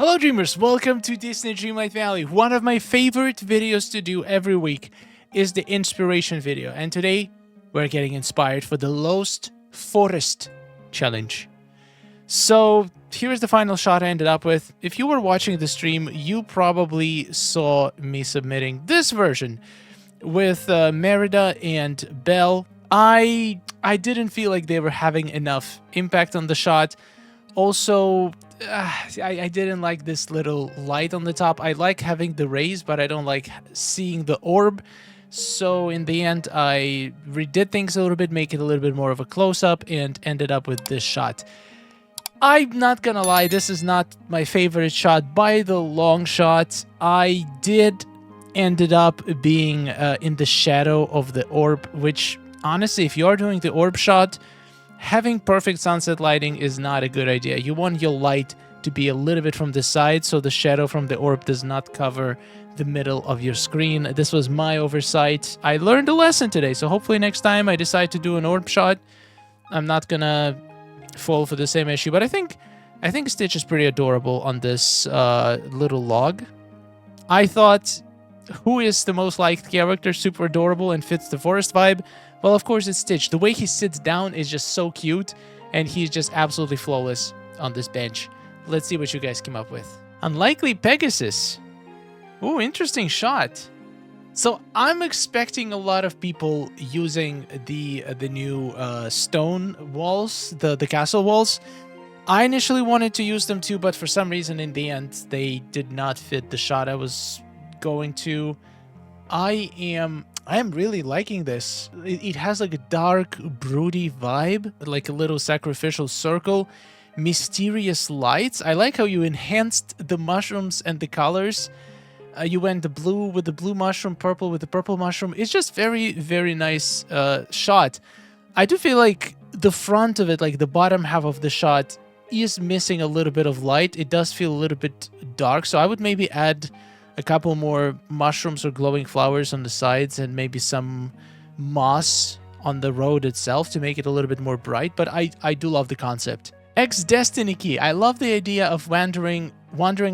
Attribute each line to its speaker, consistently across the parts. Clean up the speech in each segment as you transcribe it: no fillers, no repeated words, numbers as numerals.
Speaker 1: Hello dreamers, welcome to Disney Dreamlight Valley. One of my favorite videos to do every week is the inspiration video. And today we're getting inspired for the Lost Forest challenge. So here's the final shot I ended up with. If you were watching the stream, you probably saw me submitting this version with Merida and Belle. I didn't feel like they were having enough impact on the shot. Also, I didn't like this little light on the top. I like having the rays, but I don't like seeing the orb. So in the end, I redid things a little bit, make it a little bit more of a close-up, and ended up with this shot. I'm not gonna lie, this is not my favorite shot by the long shot. I did ended up being in the shadow of the orb, which honestly, if you are doing the orb shot, having perfect sunset lighting is not a good idea. You want your light to be a little bit from the side so the shadow from the orb does not cover the middle of your screen. This was my oversight. I learned a lesson today, so hopefully next time I decide to do an orb shot, I'm not gonna fall for the same issue. But I think Stitch is pretty adorable on this little log. I thought, who is the most liked character, super adorable and fits the forest vibe? Well, of course, it's Stitch. The way he sits down is just so cute, and he's just absolutely flawless on this bench. Let's see what you guys came up with. Unlikely Pegasus. Ooh, interesting shot. So I'm expecting a lot of people using the new stone walls, the castle walls. I initially wanted to use them too, but for some reason in the end, they did not fit the shot I was going to. I am really liking this. It has like a dark, broody vibe, like a little sacrificial circle, mysterious lights. I like how you enhanced the mushrooms and the colors. You went the blue with the blue mushroom, purple with the purple mushroom. It's just very, very nice shot. I do feel like the front of it, like the bottom half of the shot, is missing a little bit of light. It does feel a little bit dark, so I would maybe add a couple more mushrooms or glowing flowers on the sides and maybe some moss on the road itself to make it a little bit more bright, but I do love the concept. Destiny Key. I love the idea of wandering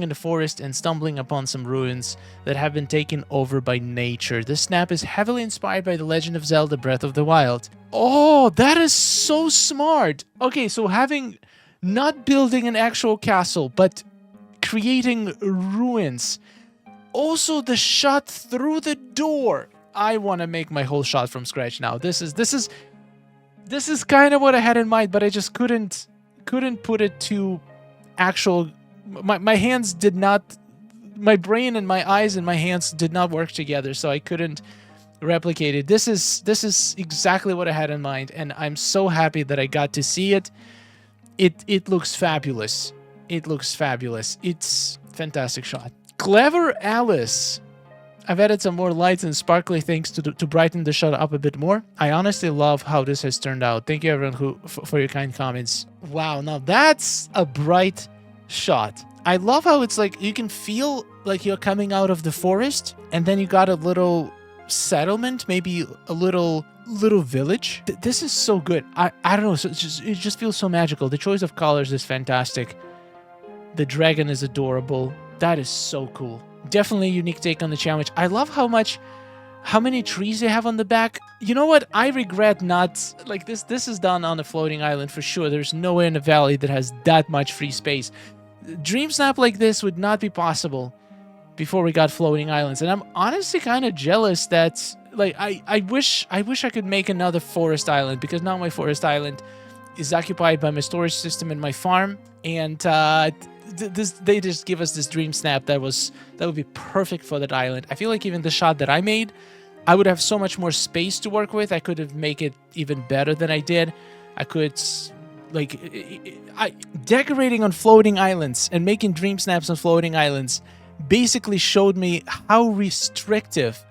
Speaker 1: in the forest and stumbling upon some ruins that have been taken over by nature. This snap is heavily inspired by The Legend of Zelda Breath of the Wild. Oh, that is so smart. Okay, so not building an actual castle, but creating ruins. Also, the shot through the door. I want to make my whole shot from scratch now. This is kind of what I had in mind, but I just couldn't put it to actual. My hands did not. My brain and my eyes and my hands did not work together, so I couldn't replicate it. This is exactly what I had in mind, and I'm so happy that I got to see it. It looks fabulous. It looks fabulous. It's a fantastic shot. Clever Alice. I've added some more lights and sparkly things to brighten the shot up a bit more. I honestly love how this has turned out. Thank you everyone for your kind comments. Wow, now that's a bright shot. I love how it's like you can feel like you're coming out of the forest, and then you got a little settlement, maybe a little village. This is so good. I don't know, so it just feels so magical. The choice of colors is fantastic. The dragon is adorable. That is so cool. Definitely a unique take on the challenge. I love how many trees they have on the back. You know what? I regret not, like this is done on a floating island for sure. There's nowhere in the valley that has that much free space. Dreamsnap like this would not be possible before we got floating islands. And I'm honestly kind of jealous that, like, I wish I could make another forest island, because now my forest island is occupied by my storage system and my farm, and they just give us this dream snap that would be perfect for that island. I feel like even the shot that I made, I would have so much more space to work with. I could have made it even better than I did. I could, like, decorating on floating islands and making dream snaps on floating islands basically showed me how restrictive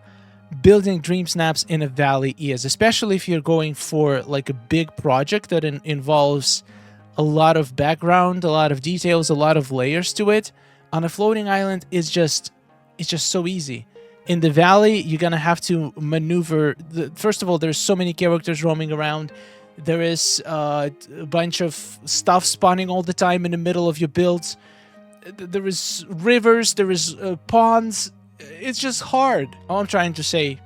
Speaker 1: building dream snaps in a valley is, especially if you're going for like a big project that involves a lot of background, a lot of details, a lot of layers to it. On a floating island, it's just so easy. In the valley, you're gonna have to maneuver. First of all, there's so many characters roaming around. There is a bunch of stuff spawning all the time in the middle of your builds. there is rivers, there is ponds. It's just hard. All I'm trying to say,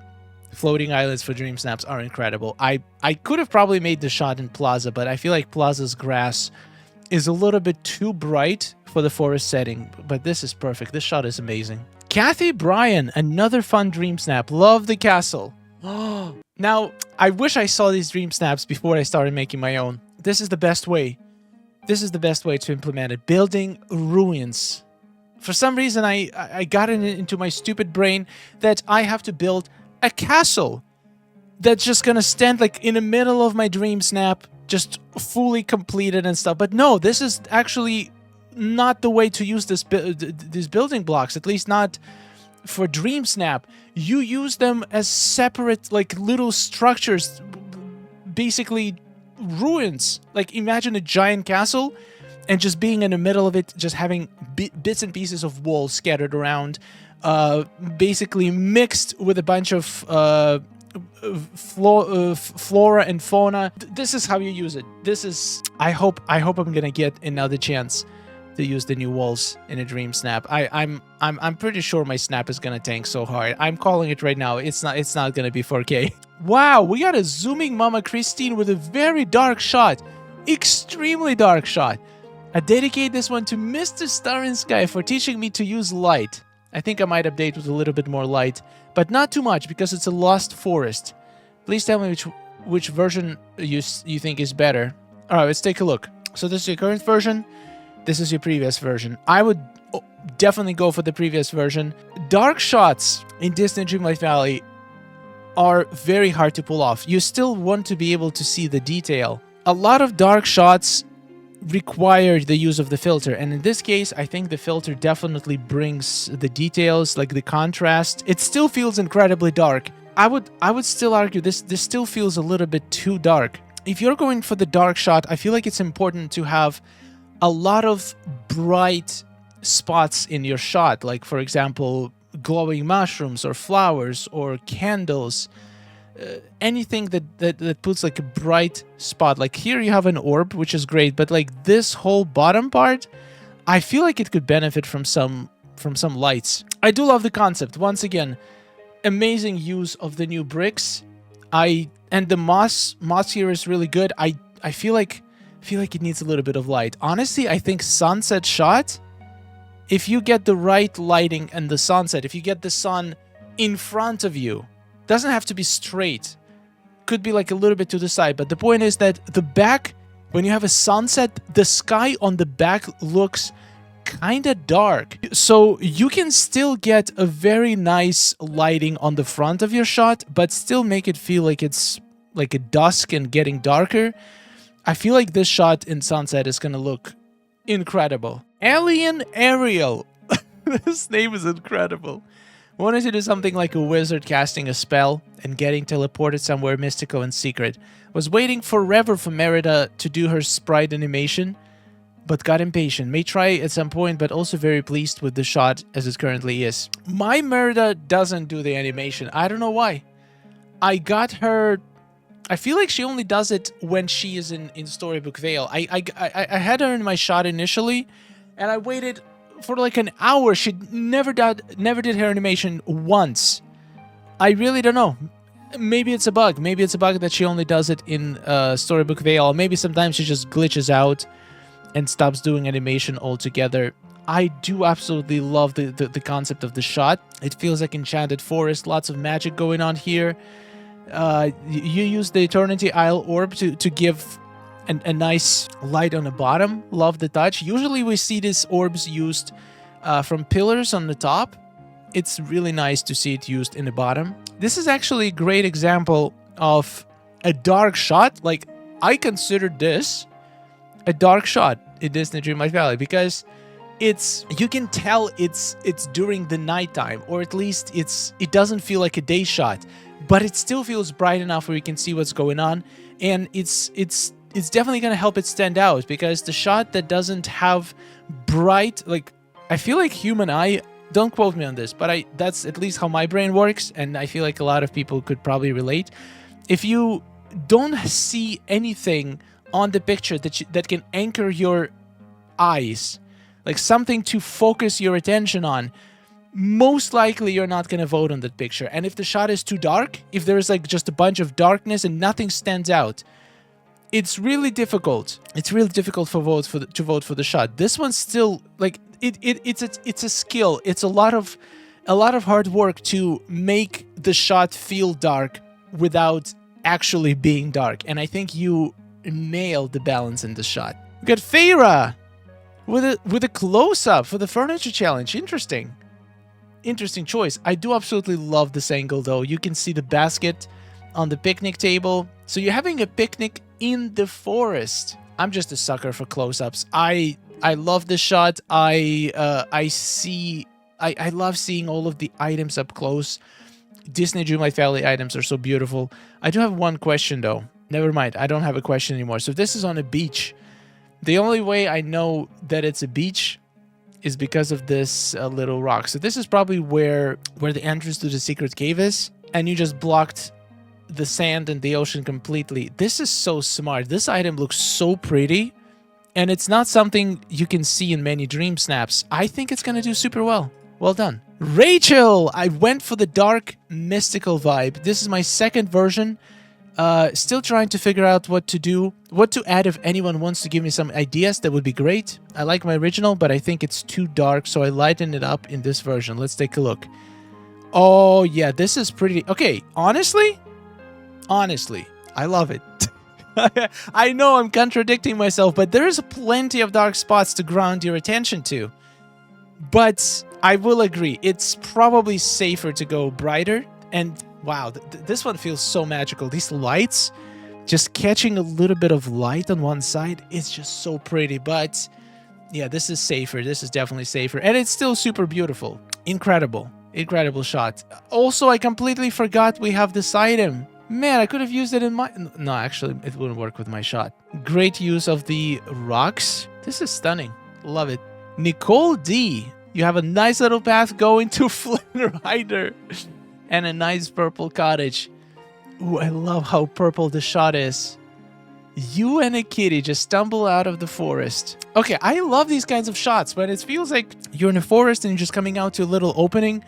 Speaker 1: floating islands for dream snaps are incredible. I could have probably made the shot in Plaza, but I feel like Plaza's grass is a little bit too bright for the forest setting, but this is perfect. This shot is amazing. Kathy Bryan, another fun dream snap. Love the castle. Now, I wish I saw these dream snaps before I started making my own. This is the best way. This is the best way to implement it. Building ruins. For some reason, I got it into my stupid brain that I have to build a castle that's just gonna stand like in the middle of my dream snap, just fully completed and stuff. But no, this is actually not the way to use these building blocks, at least not for dream snap. You use them as separate, like, little structures, basically ruins. Like, imagine a giant castle and just being in the middle of it, just having bits and pieces of walls scattered around, basically mixed with a bunch of flora and fauna. This is how you use it. This is... I hope I'm gonna get another chance to use the new walls in a dream snap. I'm pretty sure my snap is gonna tank so hard. I'm calling it right now. It's not gonna be 4K. Wow, we got a zooming Mama Christine with a very dark shot. Extremely dark shot. I dedicate this one to Mr. Star in Sky for teaching me to use light. I think I might update with a little bit more light, but not too much because it's a Lost Forest. Please tell me which version you think is better. All right, let's take a look. So this is your current version. This is your previous version. I would definitely go for the previous version. Dark shots in Disney Dreamlight Valley are very hard to pull off. You still want to be able to see the detail. A lot of dark shots require the use of the filter, and in this case I think the filter definitely brings the details, like the contrast. It still feels incredibly dark. I would still argue this still feels a little bit too dark. If you're going for the dark shot, I feel like it's important to have a lot of bright spots in your shot, like for example glowing mushrooms or flowers or candles. Anything that puts like a bright spot. Like here you have an orb, which is great, but like this whole bottom part, I feel like it could benefit from some lights. I do love the concept. Once again, amazing use of the new bricks. And the moss here is really good. I feel like it needs a little bit of light. Honestly, I think sunset shot, if you get the right lighting and the sunset, if you get the sun in front of you, doesn't have to be straight, could be like a little bit to the side, but the point is that the back, when you have a sunset, the sky on the back looks kind of dark, so you can still get a very nice lighting on the front of your shot, but still make it feel like it's like a dusk and getting darker. I feel like this shot in sunset is gonna look incredible. Alien Ariel. This name is incredible. Wanted to do something like a wizard casting a spell and getting teleported somewhere mystical and secret. Was waiting forever for Merida to do her sprite animation, but got impatient. May try at some point, but also very pleased with the shot as it currently is. My Merida doesn't do the animation. I don't know why. I got her... I feel like she only does it when she is in Storybook Vale. I had her in my shot initially, and I waited for like an hour. She never did her animation once. I really don't know. Maybe it's a bug. Maybe it's a bug that she only does it in Storybook Vale. Maybe sometimes she just glitches out and stops doing animation altogether. I do absolutely love the concept of the shot. It feels like Enchanted Forest. Lots of magic going on here. You use the Eternity Isle orb to give a nice light on the bottom. Love the touch. Usually we see these orbs used from pillars on the top. It's really nice to see it used in the bottom. This is actually a great example of a dark shot. Like, I consider this a dark shot in Disney Dreamlight Valley because you can tell it's during the nighttime, or at least it doesn't feel like a day shot, but it still feels bright enough where you can see what's going on, and it's definitely gonna help it stand out, because the shot that doesn't have bright, like, I feel like human eye, don't quote me on this, but that's at least how my brain works, and I feel like a lot of people could probably relate. If you don't see anything on the picture that can anchor your eyes, like something to focus your attention on, most likely you're not going to vote on that picture. And if the shot is too dark, if there's like just a bunch of darkness and nothing stands out, it's really difficult. It's really difficult to vote for the shot. This one's still like it's a skill. It's a lot of hard work to make the shot feel dark without actually being dark. And I think you nailed the balance in the shot. We got Feyre with a close-up for the furniture challenge. Interesting choice. I do absolutely love this angle though. You can see the basket on the picnic table. So you're having a picnic in the forest. I'm just a sucker for close-ups. I love this shot. I love seeing all of the items up close. Disney Dreamlight Valley items are so beautiful. I do have one question though. Never mind, I don't have a question anymore. So this is on a beach. The only way I know that it's a beach is because of this little rock. So this is probably where the entrance to the secret cave is, and you just blocked the sand and the ocean completely. This is so smart. This item looks so pretty, and it's not something you can see in many dream snaps. I think it's gonna do super well. Well done. Rachel! I went for the dark, mystical vibe. This is my second version. Still trying to figure out what to do, what to add. If anyone wants to give me some ideas, that would be great. I like my original, but I think it's too dark, so I lightened it up in this version. Let's take a look. Oh, yeah, this is pretty... Okay, honestly, I love it. I know I'm contradicting myself, but there's plenty of dark spots to ground your attention to. But I will agree, it's probably safer to go brighter. And wow, this one feels so magical. These lights, just catching a little bit of light on one side, it's just so pretty. But yeah, this is safer. This is definitely safer. And it's still super beautiful. Incredible. Incredible shot. Also, I completely forgot we have this item. Man, I could have used it in my... No, actually, it wouldn't work with my shot. Great use of the rocks. This is stunning. Love it. Nicole D. You have a nice little path going to Flynn Rider. And a nice purple cottage. Ooh, I love how purple the shot is. You and a kitty just stumble out of the forest. Okay, I love these kinds of shots when it feels like you're in a forest and you're just coming out to a little opening.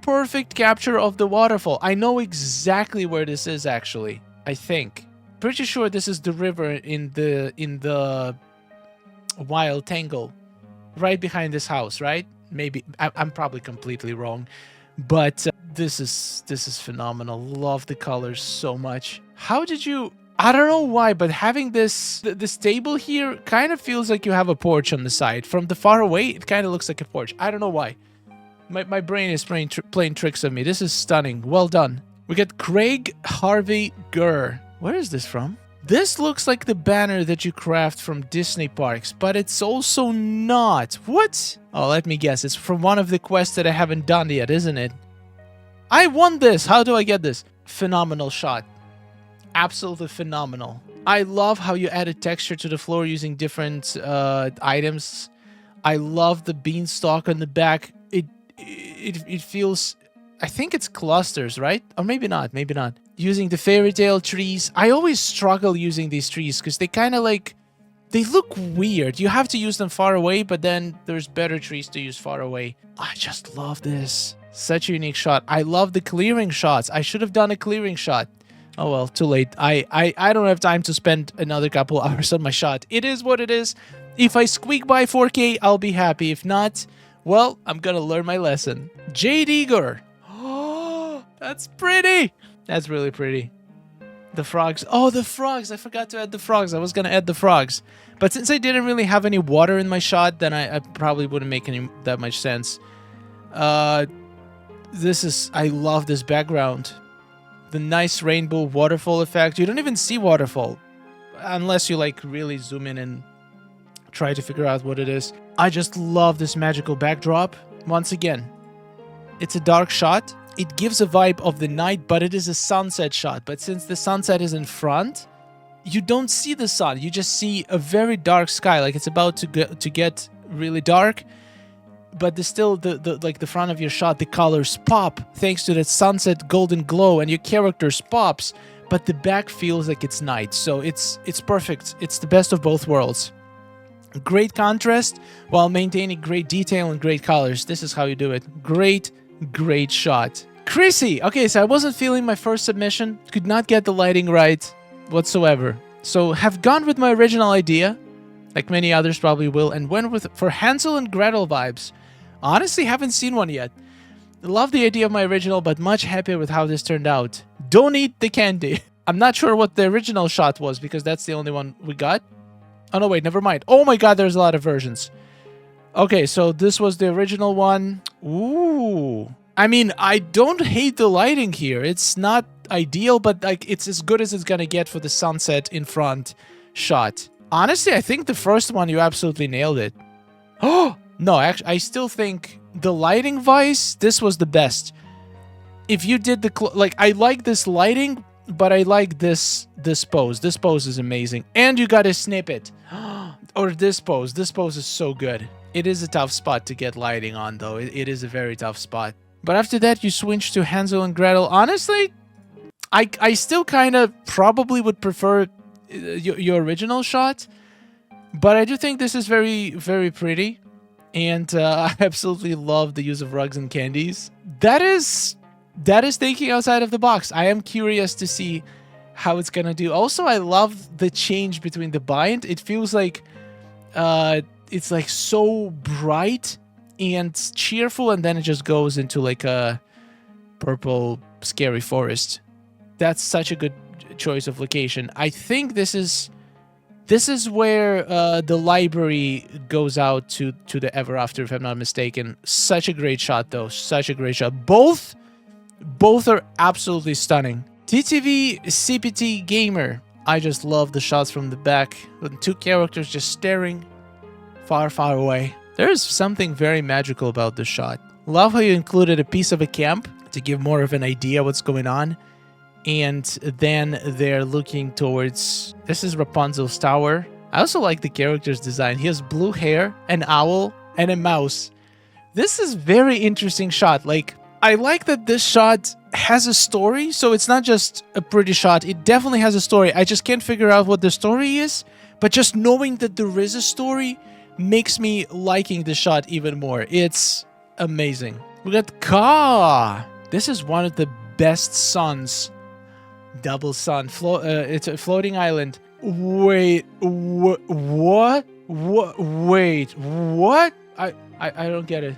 Speaker 1: Perfect capture of the waterfall. I know exactly where this is, actually. I think. Pretty sure this is the river in the Wild Tangle. Right behind this house, right? Maybe. I'm probably completely wrong. But this is phenomenal. Love the colors so much. How did you... I don't know why, but having this table here kind of feels like you have a porch on the side. From the far away, it kind of looks like a porch. I don't know why. My brain is playing tricks on me. This is stunning. Well done. We got Craig Harvey Gurr. Where is this from? This looks like the banner that you craft from Disney parks, but it's also not. What? Oh, let me guess. It's from one of the quests that I haven't done yet, isn't it? I won this. How do I get this? Phenomenal shot. Absolutely phenomenal. I love how you added texture to the floor using different items. I love the beanstalk on the back. It feels... I think it's clusters, right? Or maybe not, maybe not. Using the fairy tale trees. I always struggle using these trees because they kind of like... They look weird. You have to use them far away, but then there's better trees to use far away. I just love this. Such a unique shot. I love the clearing shots. I should have done a clearing shot. Oh well, too late. I don't have time to spend another couple hours on my shot. It is what it is. If I squeak by 4K, I'll be happy. If not, well, I'm gonna learn my lesson. Jade Eager. Oh, that's pretty. That's really pretty. The frogs. Oh, the frogs. I forgot to add the frogs. I was gonna add the frogs. But since I didn't really have any water in my shot, then I probably wouldn't make that much sense. This is... I love this background. The nice rainbow waterfall effect. You don't even see waterfall. Unless you like really zoom in and try to figure out what it is. I just love this magical backdrop. Once again, it's a dark shot. It gives a vibe of the night, but it is a sunset shot. But since the sunset is in front, you don't see the sun. You just see a very dark sky, like it's about to get really dark. But the front of your shot, the colors pop thanks to that sunset golden glow, and your characters pops. But the back feels like it's night, so it's perfect. It's the best of both worlds. Great contrast while maintaining great detail and great colors. This is how you do it. Great, great shot. Chrissy! Okay, so I wasn't feeling my first submission. Could not get the lighting right whatsoever. So have gone with my original idea, like many others probably will, and went with for Hansel and Gretel vibes. Honestly, haven't seen one yet. Love the idea of my original, but much happier with how this turned out. Don't eat the candy. I'm not sure what the original shot was, because that's the only one we got. Oh, no, wait, never mind. Oh my god, there's a lot of versions. Okay, so this was the original one. Ooh. I mean, I don't hate the lighting here. It's not ideal, but like it's as good as it's gonna get for the sunset in front shot. Honestly, I think the first one, you absolutely nailed it. Oh! No, actually, I still think the lighting vice, this was the best. If you did the... like, I like this lighting, but I like this pose. This pose is amazing. And you gotta snip it. Or this pose. This pose is so good. It is a tough spot to get lighting on, though. It is a very tough spot. But after that, you switch to Hansel and Gretel. Honestly, I still kind of probably would prefer your original shot. But I do think this is very, very pretty. And I absolutely love the use of rugs and candies. That is thinking outside of the box. I am curious to see how it's gonna do. Also, I love the change between the bind. It feels like it's like so bright and cheerful, and then it just goes into like a purple scary forest. That's such a good choice of location. I think this is where the library goes out to the Ever After, if I'm not mistaken. Such a great shot, though. Such a great shot. Both are absolutely stunning. TTV CPT Gamer. I just love the shots from the back, with two characters just staring far, far away. There's something very magical about this shot. Love how you included a piece of a camp to give more of an idea what's going on. And then they're looking towards... This is Rapunzel's tower. I also like the character's design. He has blue hair, an owl, and a mouse. This is very interesting shot. Like, I like that this shot has a story, so it's not just a pretty shot. It definitely has a story. I just can't figure out what the story is, but just knowing that there is a story makes me liking the shot even more. It's amazing. We got Ka. This is one of the best suns. Double sun. It's a floating island. Wait, what? Wait, what? I don't get it.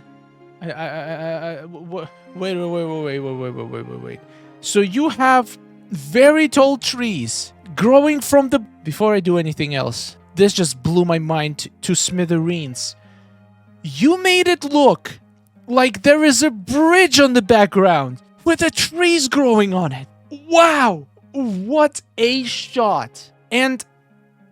Speaker 1: Wait. So you have very tall trees growing from the... Before I do anything else, this just blew my mind to smithereens. You made it look like there is a bridge on the background with the trees growing on it. Wow! What a shot! And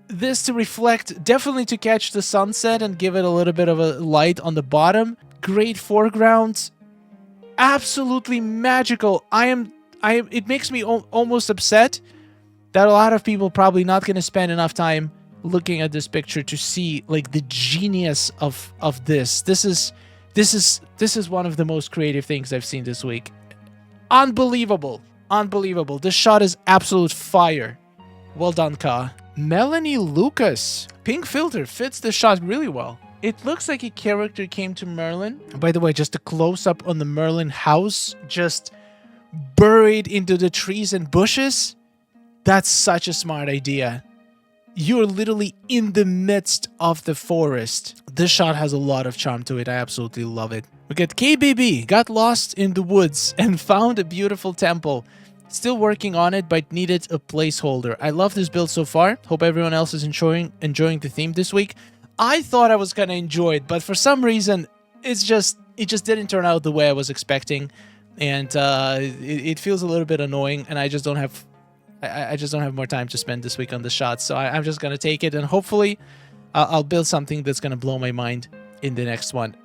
Speaker 1: this to reflect, definitely to catch the sunset and give it a little bit of a light on the bottom. Great foreground. Absolutely magical. It makes me almost upset that a lot of people probably not going to spend enough time looking at this picture to see like the genius of this. This is one of the most creative things I've seen this week. Unbelievable. Unbelievable. This shot is absolute fire. Well done, Ka. Melanie Lucas. Pink filter fits the shot really well. It looks like a character came to Merlin. By the way, just a close-up on the Merlin house, just buried into the trees and bushes. That's such a smart idea. You're literally in the midst of the forest. This shot has a lot of charm to it. I absolutely love it. We got KBB. Got lost in the woods and found a beautiful temple. Still working on it, but needed a placeholder. I love this build so far. Hope everyone else is enjoying the theme this week. I thought I was gonna enjoy it, but for some reason, it just didn't turn out the way I was expecting, and it feels a little bit annoying. And I just don't have more time to spend this week on the shots. So I'm just gonna take it, and hopefully, I'll build something that's gonna blow my mind in the next one.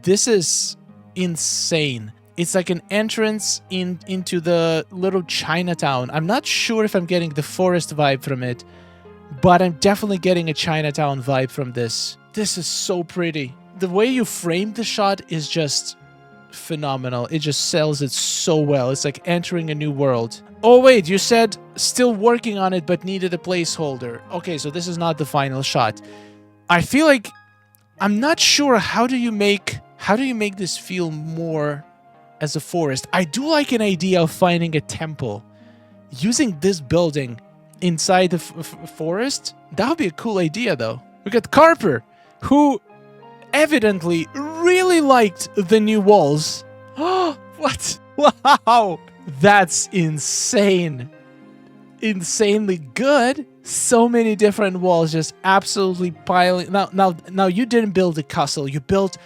Speaker 1: This is insane. It's like an entrance into the little Chinatown. I'm not sure if I'm getting the forest vibe from it, but I'm definitely getting a Chinatown vibe from this. This is so pretty. The way you framed the shot is just phenomenal. It just sells it so well. It's like entering a new world. Oh wait, you said still working on it but needed a placeholder. Okay, so this is not the final shot. I feel like I'm not sure how do you make this feel more as a forest. I do like an idea of finding a temple using this building inside the forest. That would be a cool idea, though. We got Carper, who evidently really liked the new walls. Oh, what? Wow! That's insane. Insanely good. So many different walls just absolutely piling. Now you didn't build a castle. You built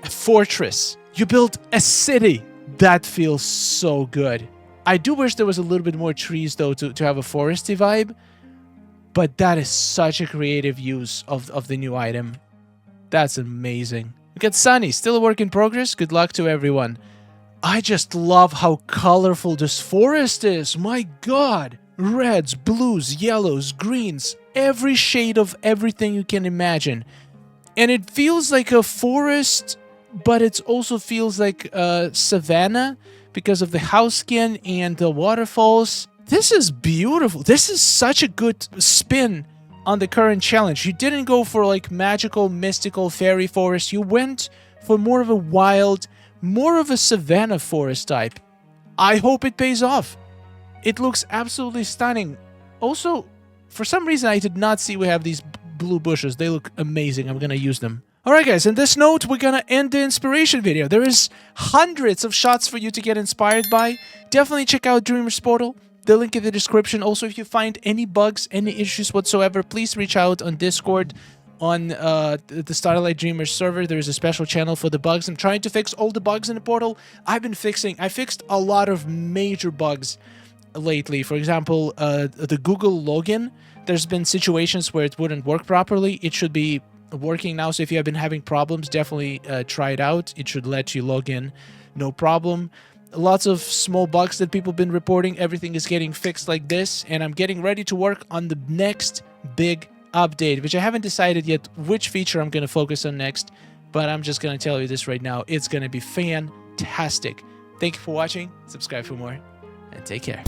Speaker 1: a fortress. You built a city. That feels so good. I do wish there was a little bit more trees, though, to have a foresty vibe. But that is such a creative use of the new item. That's amazing. We got Sunny, still a work in progress. Good luck to everyone. I just love how colorful this forest is. My God. Reds, blues, yellows, greens. Every shade of everything you can imagine. And it feels like a forest, but it also feels like a savanna because of the house skin and the waterfalls. This is beautiful. This is such a good spin on the current challenge. You didn't go for like magical, mystical, fairy forest. You went for more of a wild, more of a savanna forest type. I hope it pays off. It looks absolutely stunning. Also, for some reason, I did not see we have these blue bushes. They look amazing. I'm going to use them. Alright guys, on this note, we're gonna end the inspiration video. There is hundreds of shots for you to get inspired by. Definitely check out Dreamer's Portal. The link in the description. Also, if you find any bugs, any issues whatsoever, please reach out on Discord, on the Starlight Dreamers server. There is a special channel for the bugs. I'm trying to fix all the bugs in the portal. I fixed a lot of major bugs lately. For example, the Google login. There's been situations where it wouldn't work properly. It should be working now, so if you have been having problems, definitely try it out. It should let you log in, no problem. Lots of small bugs that people have been reporting. Everything is getting fixed like this, and I'm getting ready to work on the next big update, which I haven't decided yet which feature I'm going to focus on next, but I'm just going to tell you this right now. It's going to be fantastic. Thank you for watching, subscribe for more, and take care.